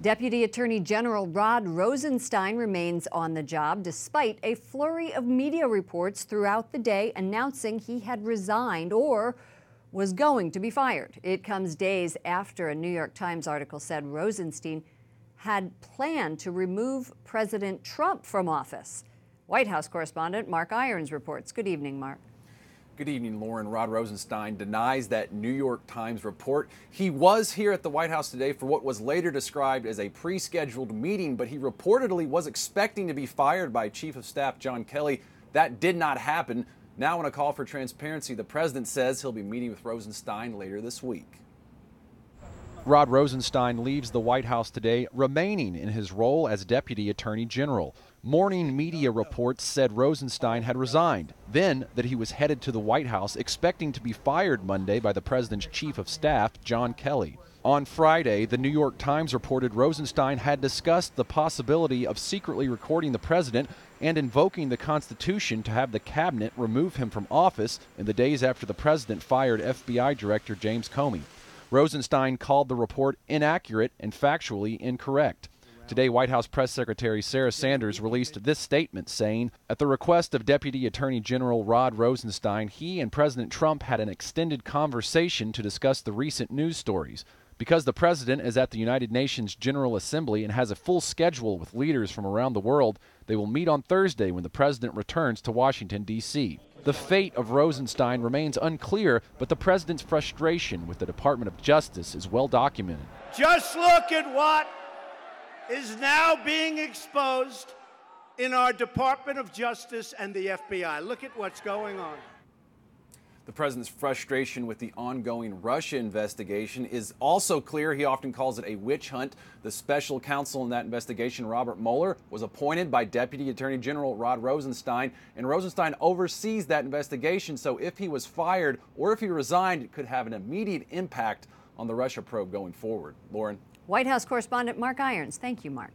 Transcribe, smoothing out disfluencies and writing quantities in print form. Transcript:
Deputy Attorney General Rod Rosenstein remains on the job despite a flurry of media reports throughout the day announcing he had resigned or was going to be fired. It comes days after a New York Times article said Rosenstein had planned to remove President Trump from office. White House correspondent Mark Irons reports. Good evening, Mark. Good evening, Lauren. Rod Rosenstein denies that New York Times report. He was here at the White House today for what was later described as a pre-scheduled meeting, but he reportedly was expecting to be fired by Chief of Staff John Kelly. That did not happen. Now, in a call for transparency, the president says he'll be meeting with Rosenstein later this week. Rod Rosenstein leaves the White House today, remaining in his role as Deputy Attorney General. Morning media reports said Rosenstein had resigned, then that he was headed to the White House expecting to be fired Monday by the president's chief of staff, John Kelly. On Friday, the New York Times reported Rosenstein had discussed the possibility of secretly recording the president and invoking the Constitution to have the cabinet remove him from office in the days after the president fired FBI Director James Comey. Rosenstein called the report inaccurate and factually incorrect. Today, White House Press Secretary Sarah Sanders released this statement saying, at the request of Deputy Attorney General Rod Rosenstein, he and President Trump had an extended conversation to discuss the recent news stories. Because the president is at the United Nations General Assembly and has a full schedule with leaders from around the world, they will meet on Thursday when the president returns to Washington, D.C. The fate of Rosenstein remains unclear, but the president's frustration with the Department of Justice is well documented. Just look at what is now being exposed in our Department of Justice and the FBI. Look at what's going on. The president's frustration with the ongoing Russia investigation is also clear. He often calls it a witch hunt. The special counsel in that investigation, Robert Mueller, was appointed by Deputy Attorney General Rod Rosenstein, and Rosenstein oversees that investigation. So if he was fired or if he resigned, it could have an immediate impact on the Russia probe going forward. Lauren. White House correspondent Mark Irons. Thank you, Mark.